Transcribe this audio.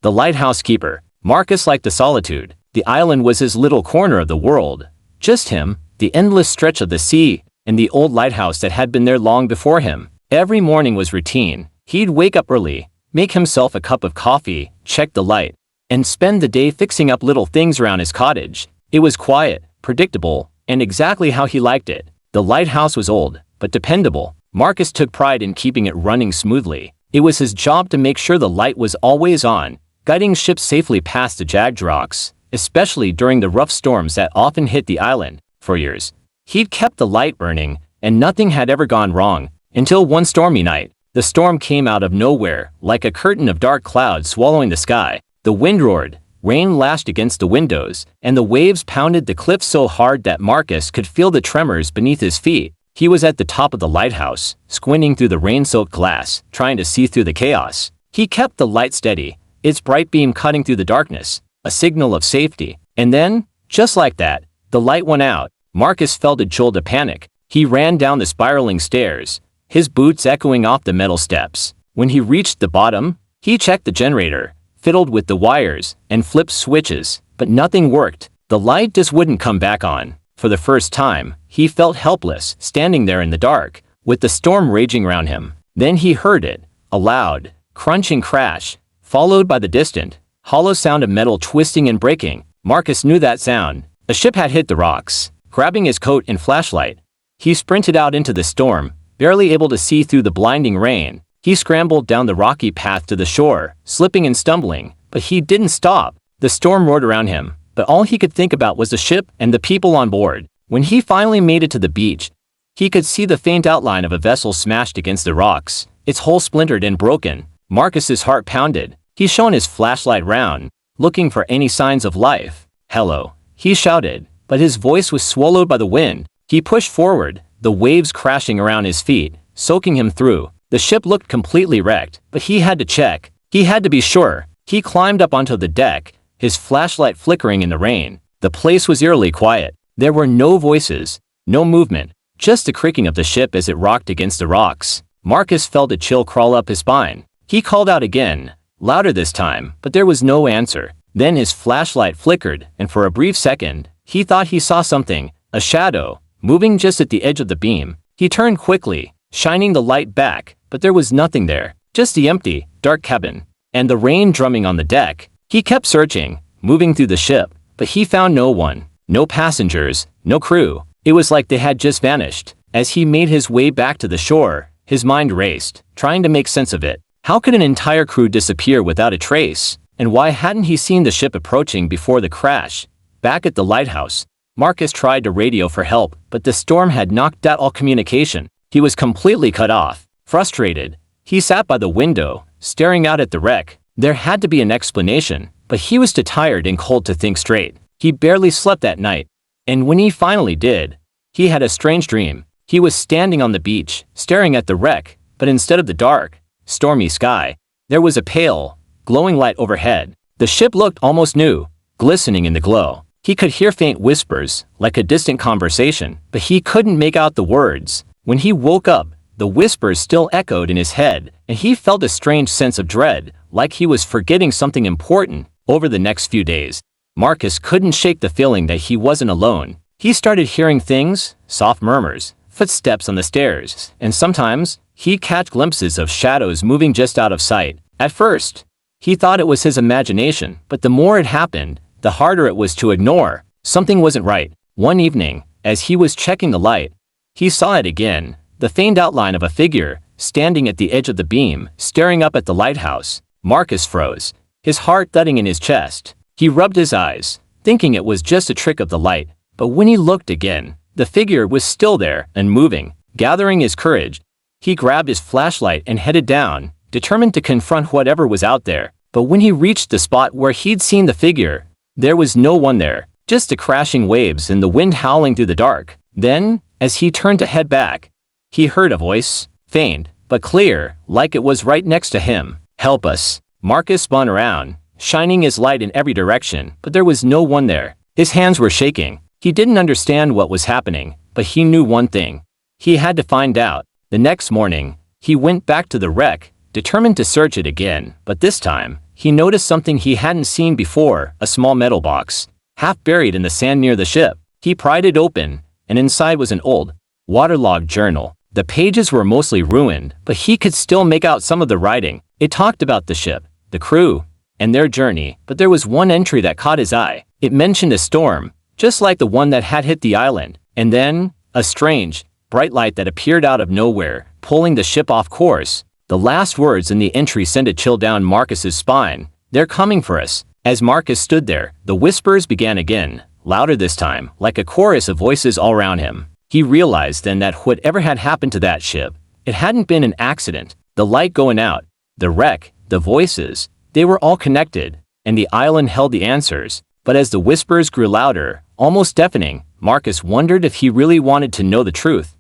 The lighthouse keeper. Marcus liked the solitude. The island was his little corner of the world. Just him, the endless stretch of the sea, and the old lighthouse that had been there long before him. Every morning was routine. He'd wake up early, make himself a cup of coffee, check the light, and spend the day fixing up little things around his cottage. It was quiet, predictable, and exactly how he liked it. The lighthouse was old, but dependable. Marcus took pride in keeping it running smoothly. It was his job to make sure the light was always on, guiding ships safely past the jagged rocks, especially during the rough storms that often hit the island. For years, he'd kept the light burning, and nothing had ever gone wrong, until one stormy night. The storm came out of nowhere, like a curtain of dark clouds swallowing the sky. The wind roared, rain lashed against the windows, and the waves pounded the cliff so hard that Marcus could feel the tremors beneath his feet. He was at the top of the lighthouse, squinting through the rain-soaked glass, trying to see through the chaos. He kept the light steady, its bright beam cutting through the darkness, a signal of safety. And then, just like that, the light went out. Marcus felt a jolt of panic. He ran down the spiraling stairs, his boots echoing off the metal steps. When he reached the bottom, he checked the generator, fiddled with the wires, and flipped switches, but nothing worked. The light just wouldn't come back on. For the first time, he felt helpless, standing there in the dark, with the storm raging around him. Then he heard it, a loud, crunching crash, followed by the distant, hollow sound of metal twisting and breaking. Marcus knew that sound. A ship had hit the rocks. Grabbing his coat and flashlight, he sprinted out into the storm, barely able to see through the blinding rain. He scrambled down the rocky path to the shore, slipping and stumbling, but he didn't stop. The storm roared around him, but all he could think about was the ship and the people on board. When he finally made it to the beach, he could see the faint outline of a vessel smashed against the rocks, its hull splintered and broken. Marcus's heart pounded. He shone his flashlight round, looking for any signs of life. "Hello," he shouted, but his voice was swallowed by the wind. He pushed forward, the waves crashing around his feet, soaking him through. The ship looked completely wrecked, but he had to check. He had to be sure. He climbed up onto the deck, his flashlight flickering in the rain. The place was eerily quiet. There were no voices, no movement, just the creaking of the ship as it rocked against the rocks. Marcus felt a chill crawl up his spine. He called out again, louder this time, but there was no answer. Then his flashlight flickered, and for a brief second, he thought he saw something, a shadow, moving just at the edge of the beam. He turned quickly, shining the light back, but there was nothing there, just the empty, dark cabin, and the rain drumming on the deck. He kept searching, moving through the ship, but he found no one, no passengers, no crew. It was like they had just vanished. As he made his way back to the shore, his mind raced, trying to make sense of it. How could an entire crew disappear without a trace? And why hadn't he seen the ship approaching before the crash? Back at the lighthouse, Marcus tried to radio for help, but the storm had knocked out all communication. He was completely cut off. Frustrated, he sat by the window, staring out at the wreck. There had to be an explanation, but he was too tired and cold to think straight. He barely slept that night. And when he finally did, he had a strange dream. He was standing on the beach, staring at the wreck, but instead of the dark, stormy sky, there was a pale, glowing light overhead. The ship looked almost new, glistening in the glow. He could hear faint whispers, like a distant conversation, but he couldn't make out the words. When he woke up, the whispers still echoed in his head, and he felt a strange sense of dread, like he was forgetting something important. Over the next few days, Marcus couldn't shake the feeling that he wasn't alone. He started hearing things, soft murmurs, footsteps on the stairs, and sometimes, he'd catch glimpses of shadows moving just out of sight. At first, he thought it was his imagination, but the more it happened, the harder it was to ignore. Something wasn't right. One evening, as he was checking the light, he saw it again, the faint outline of a figure, standing at the edge of the beam, staring up at the lighthouse. Marcus froze, his heart thudding in his chest. He rubbed his eyes, thinking it was just a trick of the light, but when he looked again, the figure was still there and moving. Gathering his courage, he grabbed his flashlight and headed down, determined to confront whatever was out there. But when he reached the spot where he'd seen the figure, there was no one there, just the crashing waves and the wind howling through the dark. Then, as he turned to head back, he heard a voice, faint, but clear, like it was right next to him. "Help us." Marcus spun around, shining his light in every direction, but there was no one there. His hands were shaking. He didn't understand what was happening, but he knew one thing. He had to find out. The next morning, he went back to the wreck, determined to search it again, but this time, he noticed something he hadn't seen before, a small metal box, half buried in the sand near the ship. He pried it open, and inside was an old, waterlogged journal. The pages were mostly ruined, but he could still make out some of the writing. It talked about the ship, the crew, and their journey, but there was one entry that caught his eye. It mentioned a storm, just like the one that had hit the island, and then, a strange, bright light that appeared out of nowhere, pulling the ship off course. The last words in the entry sent a chill down Marcus's spine. "They're coming for us." As Marcus stood there, the whispers began again, louder this time, like a chorus of voices all around him. He realized then that whatever had happened to that ship, it hadn't been an accident. The light going out, the wreck, the voices, they were all connected, and the island held the answers. But as the whispers grew louder, almost deafening, Marcus wondered if he really wanted to know the truth.